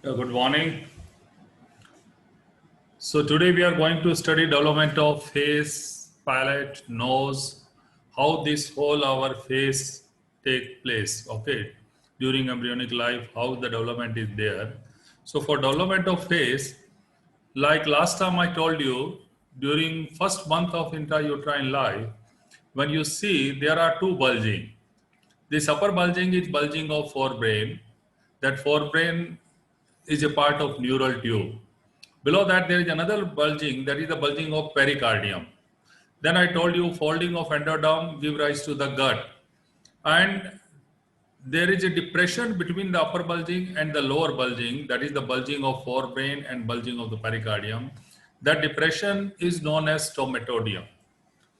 Good morning. So today we are going to study development of face, palate, nose, how this whole our face take place, okay, during embryonic life, how the development is there. So for development of face, like last time I told you, during first month of intrauterine life, when you see there are two bulging. This upper bulging is bulging of forebrain. That forebrain is a part of neural tube. Below that, there is another bulging, that is the bulging of pericardium. Then I told you folding of endoderm give rise to the gut. And there is a depression between the upper bulging and the lower bulging, that is the bulging of forebrain and bulging of the pericardium. That depression is known as stomatodium.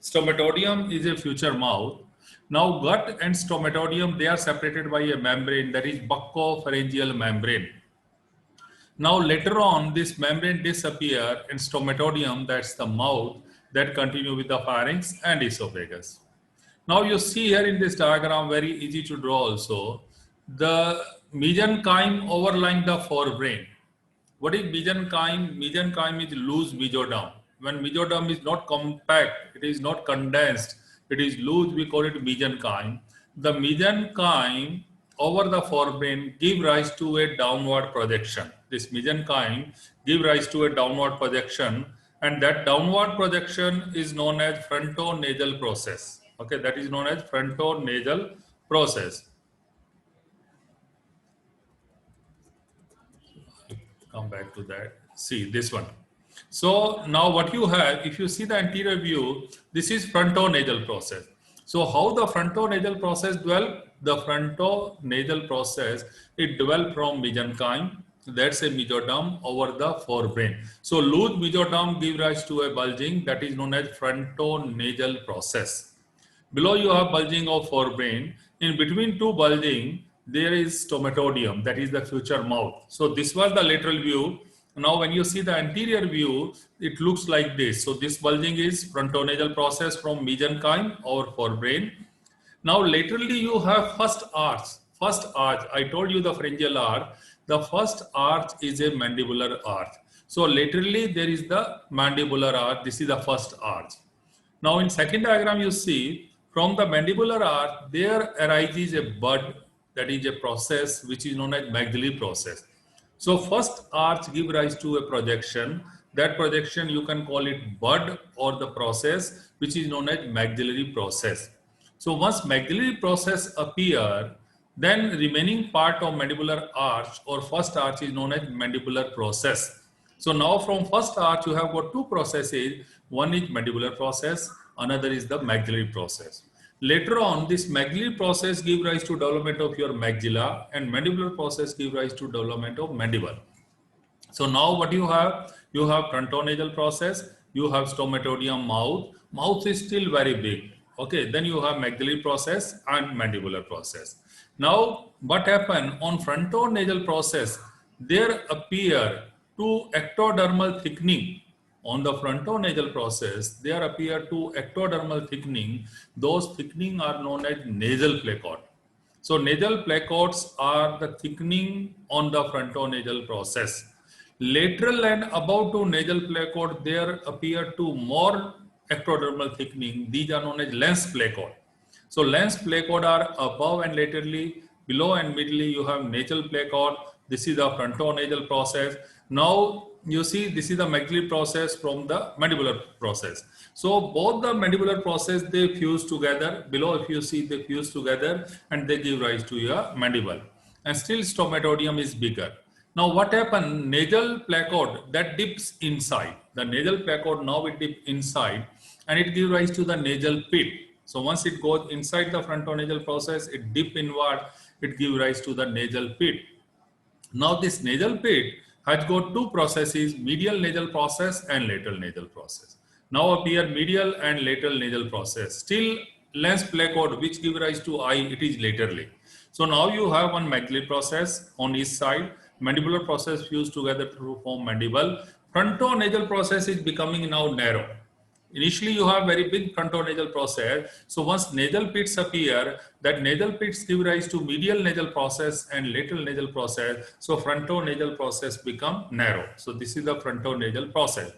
Stomatodium is a future mouth. Now gut and stomatodium, they are separated by a membrane, that is buccopharyngeal membrane. Now later on, this membrane disappear and stomatodium, that's the mouth, that continue with the pharynx and esophagus. Now you see here in this diagram, very easy to draw also, the mesenchyme overlying the forebrain. What is mesenchyme? Mesenchyme is loose mesoderm. When mesoderm is not compact, it is not condensed, it is loose, we call it mesenchyme. The mesenchyme over the forebrain give rise to a downward projection. This mesenchyme give rise to a downward projection, and that downward projection is known as frontonasal process. Okay, that is known as frontonasal process. Come back to that. See this one. So now what you have, if you see the anterior view, this is frontonasal process. So how the frontonasal process develop? The frontonasal process, it developed from mesenchyme. That's a mesoderm over the forebrain. So loose mesoderm give rise to a bulging, that is known as frontonasal process. Below you have bulging of forebrain. In between two bulging, there is stomatodium, that is the future mouth. So this was the lateral view. Now when you see the anterior view, it looks like this. So this bulging is frontonasal process from mesenchyme or forebrain. Now laterally you have first arch. First arch, I told you the pharyngeal arch. The first arch is a mandibular arch. So laterally there is the mandibular arch. This is the first arch. Now in second diagram you see from the mandibular arch there arises a bud, that is a process which is known as maxillary process. So first arch give rise to a projection. That projection you can call it bud or the process which is known as maxillary process. So once maxillary process appear, then remaining part of mandibular arch or first arch is known as mandibular process. So now from first arch you have got two processes. One is mandibular process, another is the maxillary process. Later on, this maxillary process give rise to development of your maxilla and mandibular process give rise to development of mandible. So now what you have frontonasal process, you have stomatodium mouth. Mouth is still very big. Okay, then you have maxillary process and mandibular process. Now what happened on frontonasal process, there appear two ectodermal thickening. On the frontonasal process, there appear two ectodermal thickening. Those thickening are known as nasal placode. So nasal placodes are the thickening on the frontonasal process. Lateral and above to nasal placode, there appear two more ectodermal thickening. These are known as lens placode. So lens placode are above and laterally, below and midly you have nasal placode. This is the frontonasal process. Now you see this is the maxillary process from the mandibular process. So both the mandibular process, they fuse together. Below if you see, they fuse together and they give rise to your mandible. And still stomatodium is bigger. Now what happened? Nasal placode that dips inside. The nasal placode now it dips inside and it gives rise to the nasal pit. So once it goes inside the frontonasal process, it dip inward, it gives rise to the nasal pit. Now this nasal pit has got two processes, medial nasal process and lateral nasal process. Now appear medial and lateral nasal process. Still lens placode which give rise to eye, it is laterally. So now you have one maxillary process on each side, mandibular process fused together to form mandible. Frontonasal process is becoming now narrow. Initially, you have very big frontonasal process. So once nasal pits appear, that nasal pits give rise to medial nasal process and lateral nasal process. So frontonasal process become narrow. So this is the frontonasal process.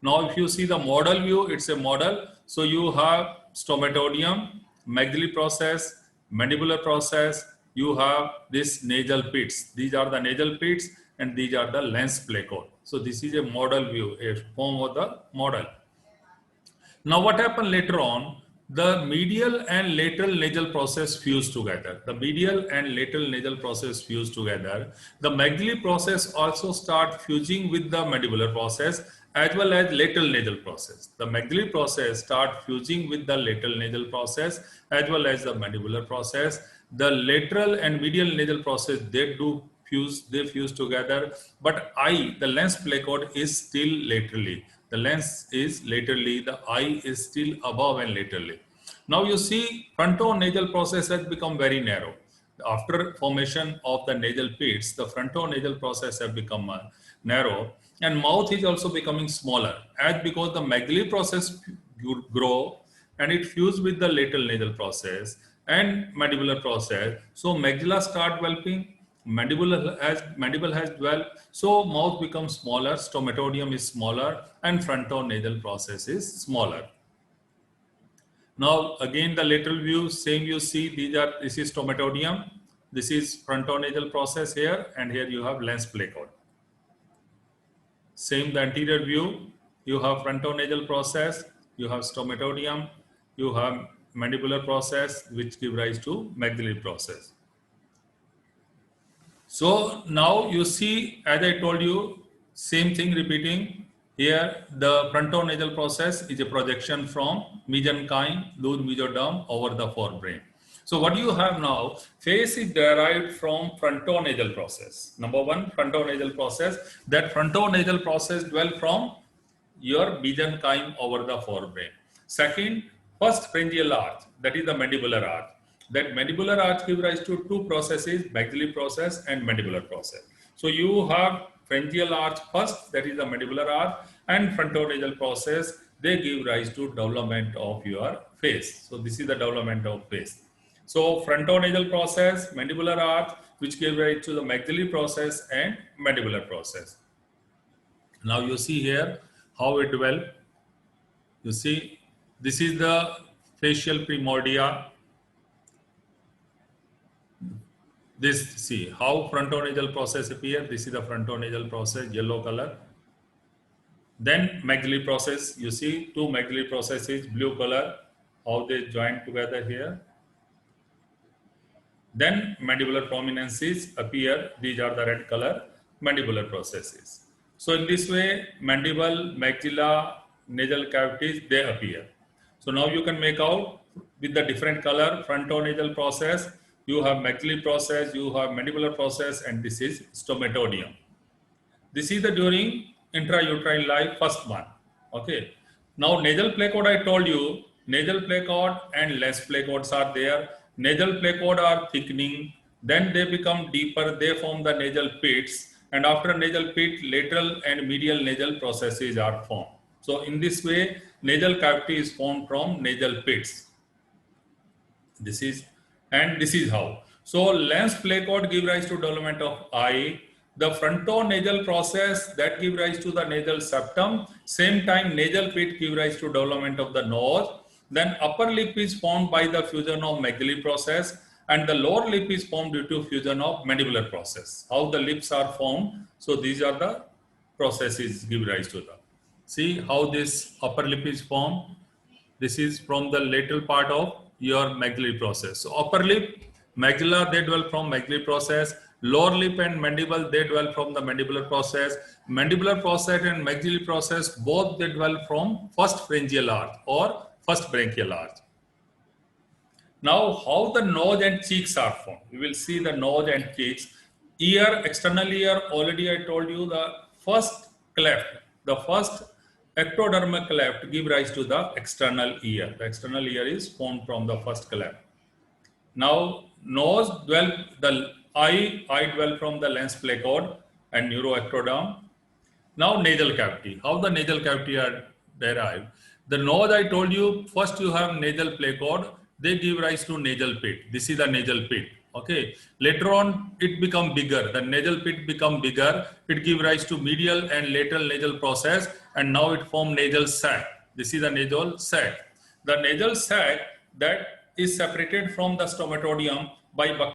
Now, if you see the model view, it's a model. So you have stomatodium, maxillary process, mandibular process. You have this nasal pits. These are the nasal pits, and these are the lens placode. So this is a model view, a form of the model. Now what happened later on, the medial and lateral nasal process fuse together. The medial and lateral nasal process fuse together. The maxillary process also start fusing with the mandibular process as well as lateral nasal process. The maxillary process start fusing with the lateral nasal process as well as the mandibular process. The lateral and medial nasal process, they fuse together, but the lens placode is still laterally. The lens is laterally, the eye is still above and laterally. Now you see frontonasal process has become very narrow. After formation of the nasal pits, the frontonasal process have become narrow, and mouth is also becoming smaller as because the maxillary process grow and it fuse with the lateral nasal process and mandibular process. So maxilla start developing, mandible has developed, so mouth becomes smaller, stomatodium is smaller, and frontonasal process is smaller. Now again the lateral view, same you see, this is stomatodium, this is frontonasal process here, and here you have lens placode. Same the anterior view, you have frontonasal process, you have stomatodium, you have mandibular process which give rise to maxillary process. So now you see, as I told you, same thing repeating. Here, the frontonasal process is a projection from mesenchyme, loose mesoderm over the forebrain. So what you have now, face is derived from frontonasal process. Number one, frontonasal process. That frontonasal process dwell from your mesenchyme over the forebrain. Second, first pharyngeal arch, that is the mandibular arch. That mandibular arch gives rise to two processes, maxillary process and mandibular process. So you have pharyngeal arch first, that is the mandibular arch, and frontonasal process, they give rise to development of your face. So this is the development of face. So frontonasal process, mandibular arch, which give rise to the maxillary process and mandibular process. Now you see here how it developed. You see, this is the facial primordia. This, see how frontonasal process appear. This is the frontonasal process, yellow color. Then maxillary process, you see two maxillary processes, blue color, how they join together here. Then mandibular prominences appear. These are the red color mandibular processes. So in this way, mandible, maxilla, nasal cavities, they appear. So now you can make out with the different color frontonasal process. You have maxillary process, you have mandibular process, and this is stomatodium. This is the during intrauterine life, first one. Okay. Now nasal placode, I told you, nasal placode and lens placodes are there. Nasal placode are thickening, then they become deeper, they form the nasal pits, and after nasal pit, lateral and medial nasal processes are formed. So in this way, nasal cavity is formed from nasal pits. This is how. So lens placode give rise to development of eye. The frontonasal process that give rise to the nasal septum. Same time nasal pit give rise to development of the nose. Then upper lip is formed by the fusion of maxillary process, and the lower lip is formed due to fusion of mandibular process. How the lips are formed? So these are the processes give rise to the. See how this upper lip is formed. This is from the lateral part of your maxillary process. So upper lip, maxilla, they develop from maxillary process. Lower lip and mandible, they develop from the mandibular process. Mandibular process and maxillary process, both they develop from first pharyngeal arch or first branchial arch. Now, how the nose and cheeks are formed? We will see the nose and cheeks. Ear, external ear, already I told you the first cleft, the first ectodermal cleft give rise to the external ear. The external ear is formed from the first cleft. Now, nose the eye dwell from the lens placode and neuroectoderm. Now, nasal cavity. How the nasal cavity are derived? The nose I told you, first you have nasal cord, they give rise to nasal pit. This is the nasal pit. Okay. Later on, it become bigger. The nasal pit become bigger. It give rise to medial and lateral nasal process, and now it form nasal sac. This is the nasal sac. The nasal sac that is separated from the stomatodium by